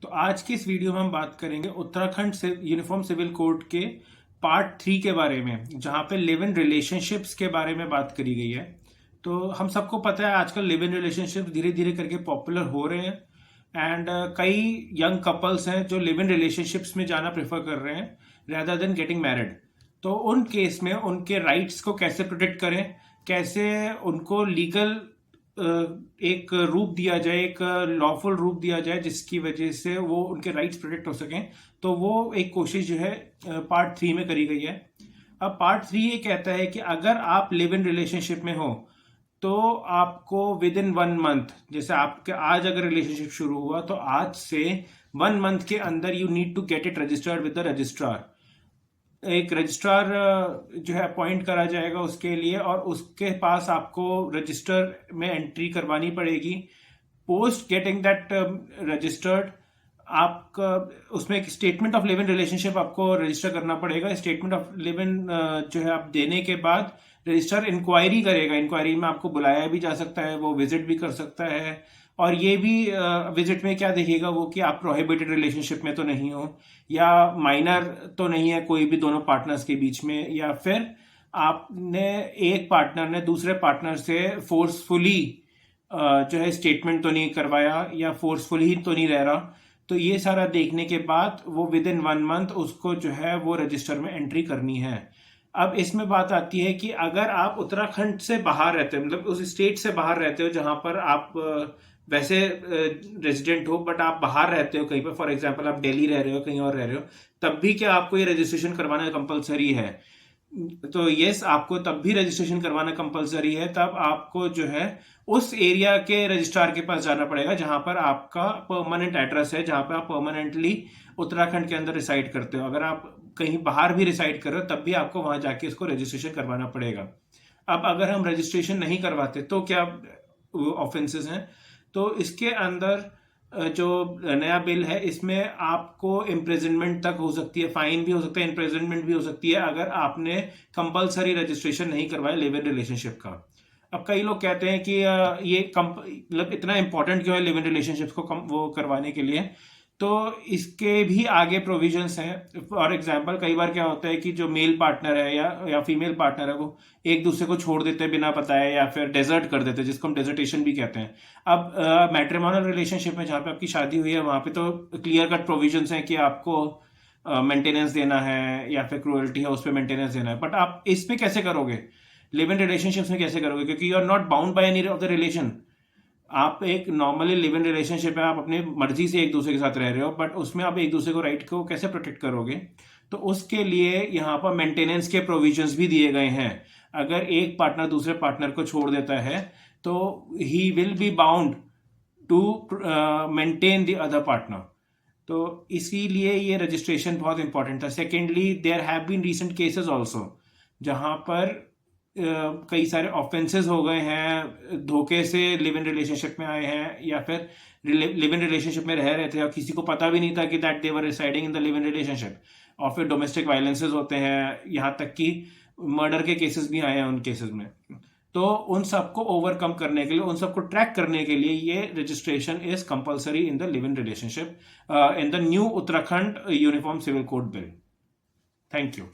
तो आज की इस वीडियो में हम बात करेंगे उत्तराखंड से यूनिफॉर्म सिविल कोड के पार्ट 3 के बारे में, जहां पे लिव इन रिलेशनशिप्स के बारे में बात करी गई है। तो हम सबको पता है आजकल लिव इन रिलेशनशिप धीरे धीरे करके पॉपुलर हो रहे हैं एंड कई यंग कपल्स हैं जो लिव इन रिलेशनशिप्स में जाना प्रेफर कर रहे हैं रेदर देन गेटिंग मैरिड। तो उन केस में उनके राइट्स को कैसे प्रोटेक्ट करें, कैसे उनको लीगल एक रूप दिया जाए, एक लॉफुल रूप दिया जाए जिसकी वजह से वो उनके राइट्स प्रोटेक्ट हो सकें। तो वो एक कोशिश जो है पार्ट 3 में करी गई है। अब पार्ट 3 ये कहता है कि अगर आप लिव इन रिलेशनशिप में हो तो आपको विद इन 1 मंथ, जैसे आपके आज अगर रिलेशनशिप शुरू हुआ तो आज से 1 मंथ के अंदर you need to get it registered with the registrar. एक रजिस्ट्रार जो है अपॉइंट करा जाएगा उसके लिए, और उसके पास आपको रजिस्टर में एंट्री करवानी पड़ेगी। पोस्ट गेटिंग दैट रजिस्टर्ड, आपका उसमें एक statement of live in relationship आपको रजिस्टर करना पड़ेगा। स्टेटमेंट ऑफ लिव इन जो है आप देने के बाद रजिस्टर इंक्वायरी करेगा। इंक्वायरी में आपको बुलाया भी जा सकता है, वो विजिट भी कर सकता है। और ये भी विजिट में क्या देखेगा वो कि आप प्रोहिबिटेड रिलेशनशिप में तो नहीं हो, या माइनर तो नहीं है कोई भी दोनों पार्टनर्स के बीच में, या फिर आपने एक पार्टनर ने दूसरे पार्टनर से फोर्सफुली जो है स्टेटमेंट तो नहीं करवाया, या फोर्सफुली तो नहीं रह रहा। तो ये सारा देखने के बाद वो विद इन 1 मंथ उसको जो है वो रजिस्टर में एंट्री करनी है। अब इसमें बात आती है कि अगर आप उत्तराखंड से बाहर रहते हो, मतलब उस स्टेट से बाहर रहते हो जहां पर आप वैसे रेजिडेंट हो बट आप बाहर रहते हो कहीं पर, फॉर एग्जांपल आप दिल्ली रह रहे हो, कहीं और रह रहे हो, तब भी क्या आपको ये रजिस्ट्रेशन करवाना कंपलसरी है? तो यस, आपको तब भी रजिस्ट्रेशन करवाना कंपलसरी है। तब आपको जो है उस एरिया के रजिस्ट्रार के पास जाना पड़ेगा जहां पर आपका परमानेंट एड्रेस है, जहां पर आप परमानेंटली उत्तराखंड के अंदर रिसाइड करते हो। अगर आप कहीं बाहर भी रिसाइड कर रहे हो तब भी आपको वहां जाके इसको रजिस्ट्रेशन करवाना पड़ेगा। अब अगर हम रजिस्ट्रेशन नहीं करवाते तो क्या ऑफेंसेस हैं? तो इसके अंदर जो नया बिल है इसमें आपको इम्प्रिजनमेंट तक हो सकती है, फाइन भी हो सकता है, इम्प्रिजनमेंट भी हो सकती है अगर आपने कंपलसरी रजिस्ट्रेशन नहीं करवाया लिव इन रिलेशनशिप का। अब कई लोग कहते हैं कि ये मतलब इतना इंपॉर्टेंट क्यों है लिव इन रिलेशनशिप को वो करवाने के लिए? तो इसके भी आगे प्रोविजंस हैं। फॉर एग्जांपल कई बार क्या होता है कि जो मेल पार्टनर है या फीमेल पार्टनर है वो एक दूसरे को छोड़ देते हैं बिना बताए, या फिर डेजर्ट कर देते हैं, जिसको हम डेजर्टेशन भी कहते हैं। अब मैट्रिमोनियल रिलेशनशिप में जहाँ पे आपकी शादी हुई है वहाँ पे तो क्लियर कट प्रोविजंस हैं कि आपको मेंटेनेंस देना है, या फिर क्रूअल्टी है उस पर मेंटेनेंस देना है। बट आप इस पे कैसे करोगे? लिव इन रिलेशनशिप्स में कैसे करोगे? क्योंकि you are not bound by any of the relation. आप एक नॉर्मली लिव इन रिलेशनशिप है, आप अपनी मर्जी से एक दूसरे के साथ रह रहे हो, बट उसमें आप एक दूसरे को राइट को कैसे प्रोटेक्ट करोगे? तो उसके लिए यहाँ पर मेंटेनेंस के प्रोविजंस भी दिए गए हैं। अगर एक पार्टनर दूसरे पार्टनर को छोड़ देता है तो he will be bound to maintain the other partner. तो इसीलिए ये रजिस्ट्रेशन बहुत इंपॉर्टेंट था। Secondly, there have been recent cases also जहां पर कई सारे ऑफेंसेस हो गए हैं, धोखे से लिव इन रिलेशनशिप में आए हैं, या फिर लिव इन रिलेशनशिप में रह रहे थे और किसी को पता भी नहीं था कि that they were residing in the live in relationship. और फिर डोमेस्टिक वायलेंसेस होते हैं, यहाँ तक कि मर्डर के केसेस भी आए हैं उन केसेस में। तो उन सबको ओवरकम करने के लिए, उन सबको ट्रैक करने के लिए ये registration is compulsory in the live in relationship in the new Uttarakhand uniform civil code bill. Thank you.